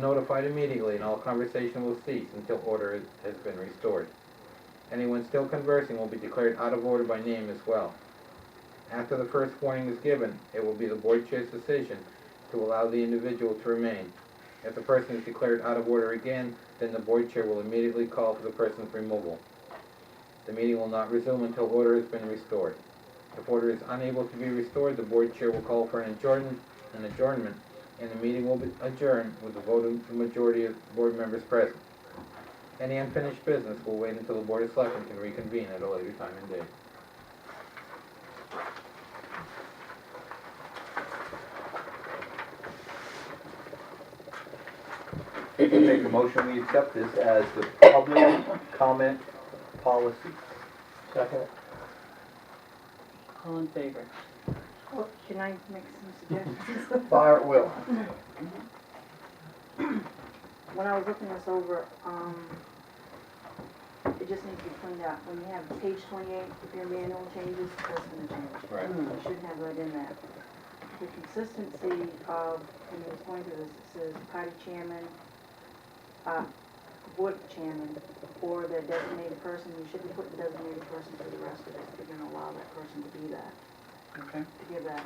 Notified immediately and all conversation will cease until order has been restored. Anyone still conversing will be declared out of order by name as well. After the first warning is given, it will be the board chair's decision to allow the individual to remain. If the person is declared out of order again, then the board chair will immediately call for the person's removal. The meeting will not resume until order has been restored. If order is unable to be restored, the board chair will call for an adjournment, and the meeting will be adjourned with a vote of the majority of board members present. Any unfinished business will wait until the Board of Selectmen can reconvene at a later time and date. Make a motion, we accept this as the public comment policy. Second. All in favor? Well, can I make some suggestions? Fire at will. When I was looking this over, it just needs to be cleaned up. When you have page 28, if your manual changes, that's gonna change. Right. You should have that in there. The consistency of, when he was going through this, it says party chairman, board chairman, or the designated person. You should be putting designated person for the rest of it, if you're gonna allow that person to be that. Okay. To give that.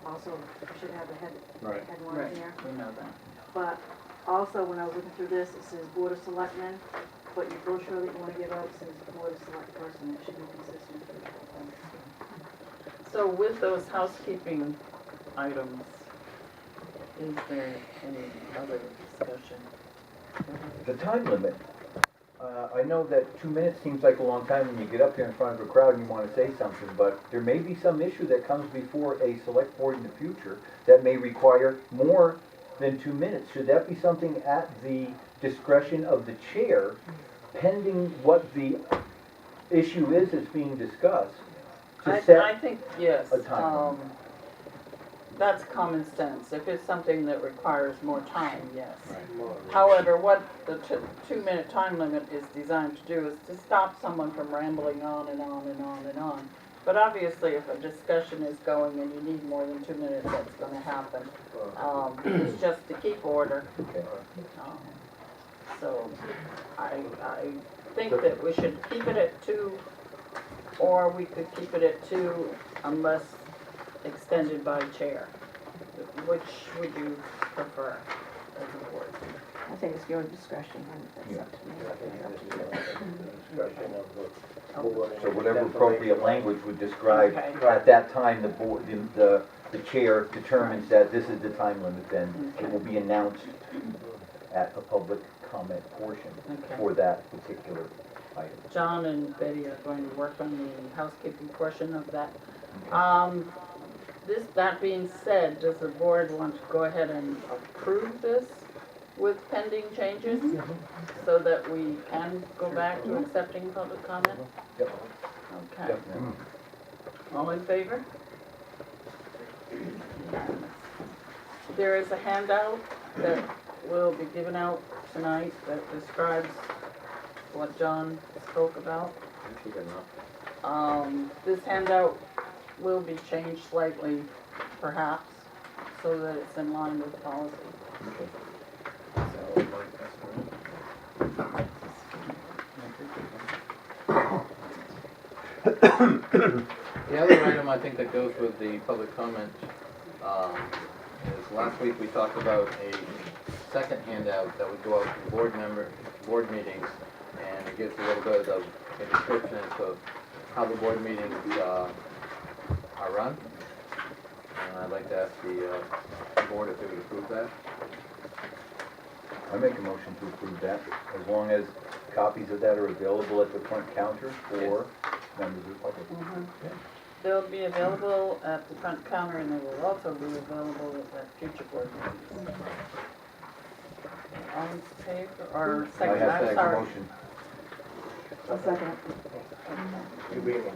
Also, should have the head Right. one Right, here. we know that. But also, when I was looking through this, it says Board of Selectmen, but your brochure that you want to give out says Board of Select Person. It should be consistent with the whole thing. So with those housekeeping items, is there any other discussion? The time limit. I know that 2 minutes seems like a long time when you get up there in front of a crowd and you want to say something, but there may be some issue that comes before a select board in the future that may require more than 2 minutes. Should that be something at the discretion of the chair, pending what the issue is that's being discussed, to I set think, yes, a time? that's common sense. If it's something that requires more time, yes. Right. However, what the 2-minute time limit is designed to do is to stop someone from rambling on and on and on and on. But obviously, if a discussion is going and you need more than 2 minutes, that's going to happen. It's just to keep order. Okay. So I think that we should keep it at 2, or we could keep it at 2 unless extended by chair. Which would you prefer as a board? I think it's your discretion. That's up to me. Discussion of the board. So whatever appropriate language would describe, Okay. at that time, the board, the chair determines that this is the time limit, then it will be announced at a public comment portion Okay. for that particular item. John and Betty are going to work on the housekeeping portion of that. That being said, does the board want to go ahead and approve this with pending changes so that we can go back to accepting public comment? Yep. Okay. Definitely. All in favor? There is a handout that will be given out tonight that describes what John spoke about. That's good enough. This handout will be changed slightly, perhaps, so that it's in line with policy. So, The other item I think that goes with the public comment is last week we talked about a second handout that would go out to board meetings, and it gives a little bit of a description of how the board meetings are run. And I'd like to ask the board if they would approve that. I make a motion to approve that, as long as copies of that are available at the front counter for members of the public. they'll be available at the front counter, and they will also be available at future board meetings. All in favor, or I second, have to I'm make a sorry. motion. I'll second. You beat me.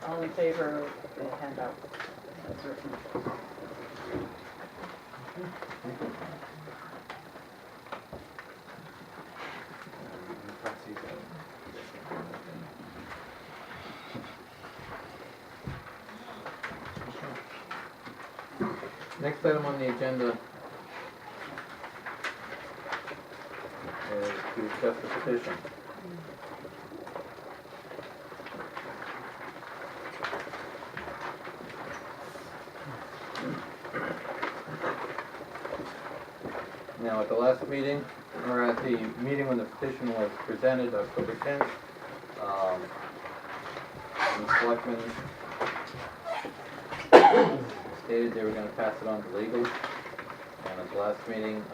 All in favor of the handout? That's written. Next item on the agenda is to discuss the petition. Now, at the last meeting, or at the meeting when the petition was presented, October 10th, the selectmen stated they were gonna pass it on to legal. And at the last meeting,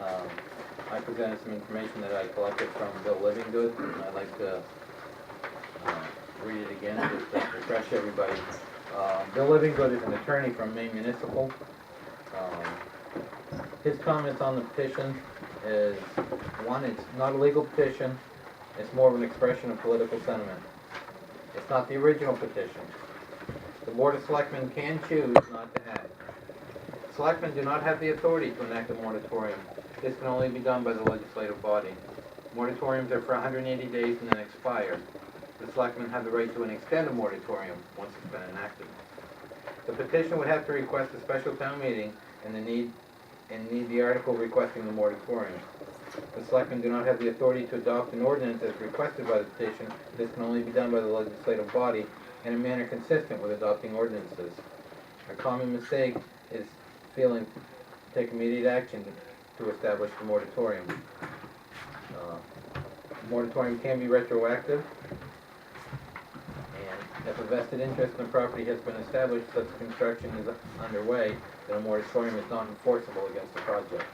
I presented some information that I collected from Bill Livingood, and I'd like to read it again, just to refresh everybody. Bill Livingood is an attorney from Maine Municipal. His comments on the petition is, one, it's not a legal petition, it's more of an expression of political sentiment. It's not the original petition. The Board of Selectmen can choose not to act. Selectmen do not have the authority to enact a moratorium. This can only be done by the legislative body. Moratoriums are for 180 days and then expire. The Selectmen have the right to extend a moratorium once it's been enacted. The petition would have to request a special town meeting and need the article requesting the moratorium. The Selectmen do not have the authority to adopt an ordinance as requested by the petition. This can only be done by the legislative body in a manner consistent with adopting ordinances. A common mistake is failing to take immediate action to establish the moratorium. Moratorium can be retroactive, and if a vested interest in the property has been established, such construction is underway, then a moratorium is not enforceable against the project.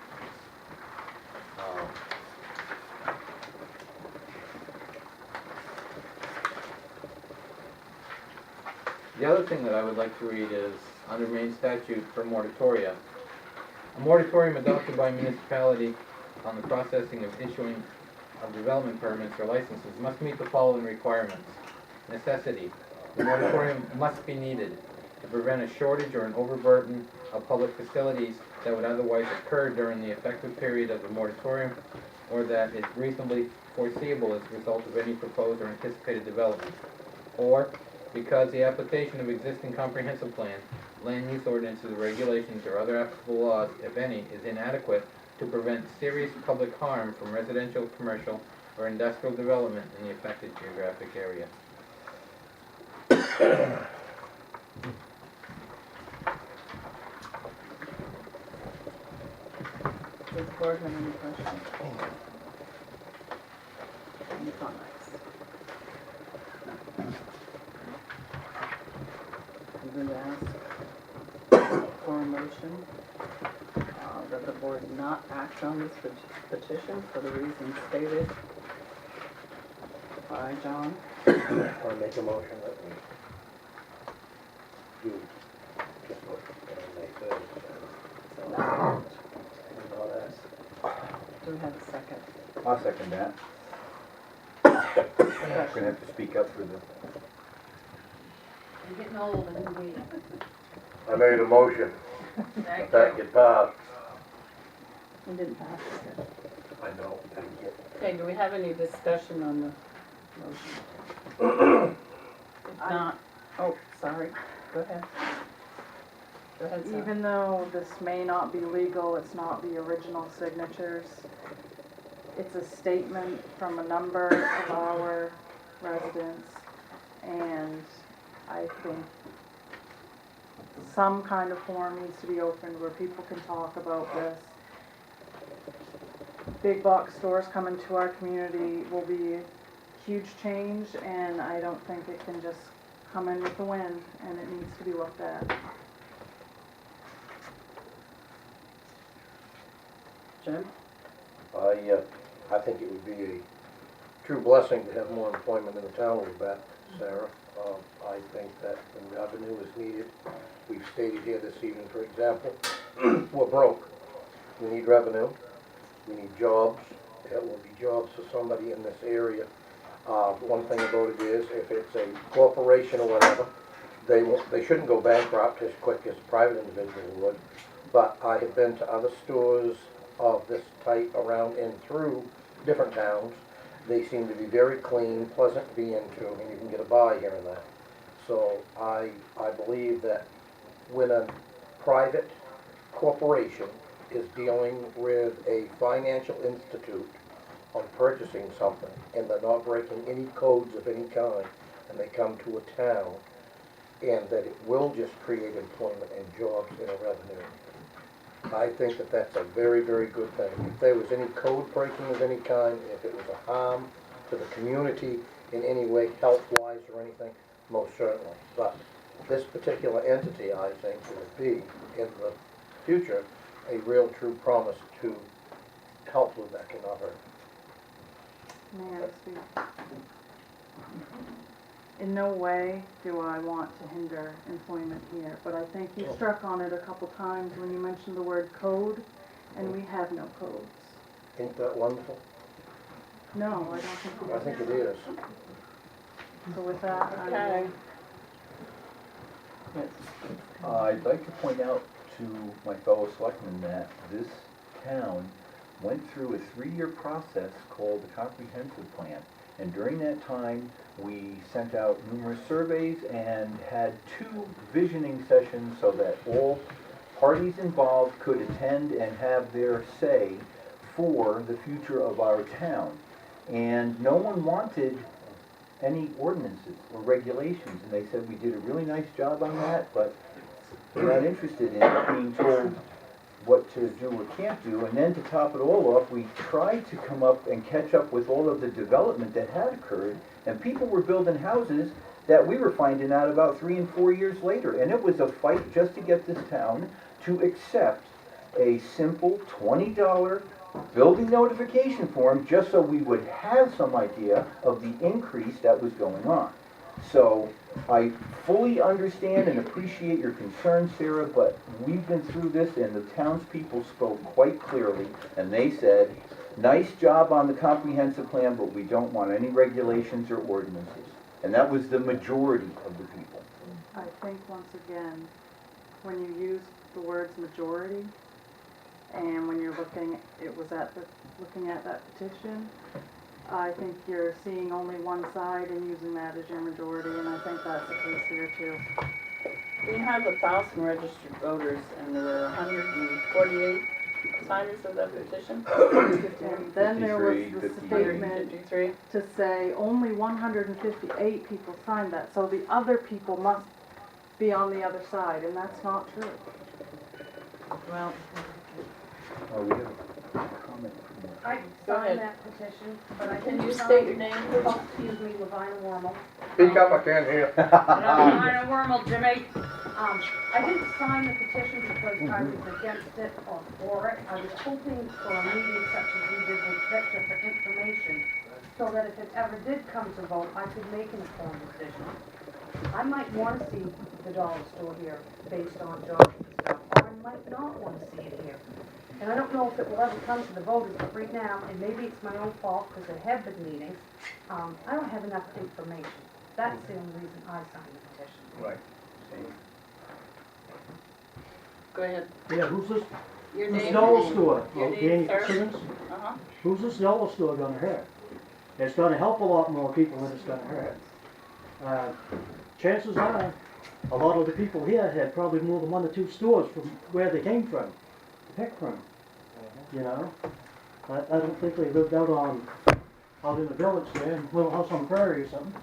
The other thing that I would like to read is, under Maine statute for moratoria, a moratorium adopted by a municipality on the processing of issuing of development permits or licenses must meet the following requirements. Necessity. The moratorium must be needed to prevent a shortage or an overburden of public facilities that would otherwise occur during the effective period of the moratorium, or that is reasonably foreseeable as a result of any proposed or anticipated development. Or, because the application of existing comprehensive plan, land use ordinances, regulations, or other applicable laws, if any, is inadequate to prevent serious public harm from residential, commercial, or industrial development in the affected geographic area. Does the board have any questions? Any comments? I'm going to ask for a motion that the board not act on this petition for the reasons stated by John. Or make a motion that we do just what they said. So, And all that. do we have a second? I'll second that. I'm gonna Discussion. have to speak up for the, I'm getting old and waiting. I made a motion Thank that get passed. It didn't pass, did it? I know. Okay, do we have any discussion on the motion? If not, oh, sorry, go ahead. Go ahead, Sarah. Even though this may not be legal, it's not the original signatures. It's a statement from a number of our residents, and I think some kind of forum needs to be opened where people can talk about this. Big box stores coming to our community will be a huge change, and I don't think it can just come in with the wind, and it needs to be looked at. Jim? I think it would be a true blessing to have more employment in the town of Lubec, Sarah. I think that when revenue is needed, we've stated here this evening, for example, we're broke. We need revenue, we need jobs, there will be jobs for somebody in this area. One thing about it is, if it's a corporation or whatever, they shouldn't go bankrupt as quick as a private individual would. But I have been to other stores of this type around and through different towns. They seem to be very clean, pleasant to be into, and you can get a buy here and there. So I believe that when a private corporation is dealing with a financial institute on purchasing something and they're not breaking any codes of any kind, and they come to a town, and that it will just create employment and jobs and a revenue. I think that that's a very, very good thing. If there was any code breaking of any kind, if it was a harm to the community in any way, health-wise or anything, most certainly. But this particular entity, I think, will be, in the future, a real true promise to help Lubec and not hurt. May I speak? In no way do I want to hinder employment here, but I think you struck on it a couple times when you mentioned the word code, and we have no codes. Ain't that wonderful? No, I don't think we I do. think it is. So with that, I Okay. will. I'd like to point out to my fellow selectmen that this town went through a 3-year process called the comprehensive plan. And during that time, we sent out numerous surveys and had 2 visioning sessions so that all parties involved could attend and have their say for the future of our town. And no one wanted any ordinances or regulations, and they said we did a really nice job on that, but they're not interested in being told what to do or can't do. And then to top it all off, we tried to come up and catch up with all of the development that had occurred, and people were building houses that we were finding out about 3 and 4 years later. And it was a fight just to get this town to accept a simple $20 building notification form, just so we would have some idea of the increase that was going on. So I fully understand and appreciate your concerns, Sarah, but we've been through this, and the townspeople spoke quite clearly, and they said, nice job on the comprehensive plan, but we don't want any regulations or ordinances. And that was the majority of the people. I think once again, when you use the words majority, and when you're looking, looking at that petition, I think you're seeing only one side and using that as your majority, and I think that's the case here too. We have 1,000 registered voters, and there were 148 signers of that petition. And then there was 53, the 58. statement 53. to say only 158 people signed that, so the other people must be on the other side, and that's not true. Well, Oh, we have a comment from the... I Go ahead. signed that petition, but I can didn't you sign state your it. name, Oh, please? excuse me, Levina Wormel. Speak up, I can't hear. Levina Wormel, Jimmy. I didn't sign the petition because I was against it or for it. I was hoping for a meeting such as we did with Victor for information, so that if it ever did come to vote, I could make an informed decision. I might want to see the dollar store here based on jobs and stuff, or I might not want to see it here. And I don't know if it will ever come to the voters, but right now, and maybe it's my own fault because there have been meetings, I don't have enough information. That's the only reason I signed the petition. Right. go ahead. Yeah, who's this, Your this name? dollar store? Your Well, name, Danny sir? Simmons? Uh-huh. Who's this dollar store gonna hurt? It's gonna help a lot more people than it's gonna hurt. Chances are, a lot of the people here had probably more than 1 or 2 stores from where they came from, to pick from, you know? I don't think they lived out in the village there, in Little House on the Prairie or something.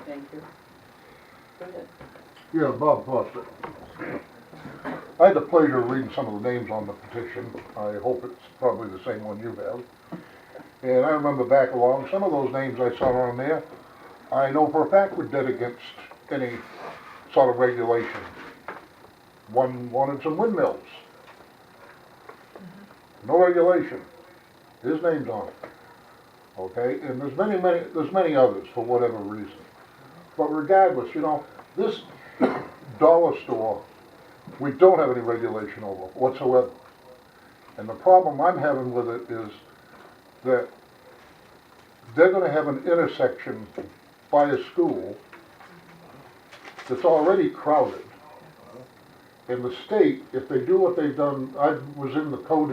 Thank you. Go ahead. Yeah, Bob Foster. I had the pleasure of reading some of the names on the petition. I hope it's probably the same one you have. And I remember back along, some of those names I saw on there, I know for a fact were dead against any sort of regulation. One wanted some windmills. No regulation. His name's on it. Okay, and there's many others for whatever reason. But regardless, you know, this dollar store, we don't have any regulation over whatsoever. And the problem I'm having with it is that they're gonna have an intersection by a school that's already crowded. And the state, if they do what they've done, I was in the code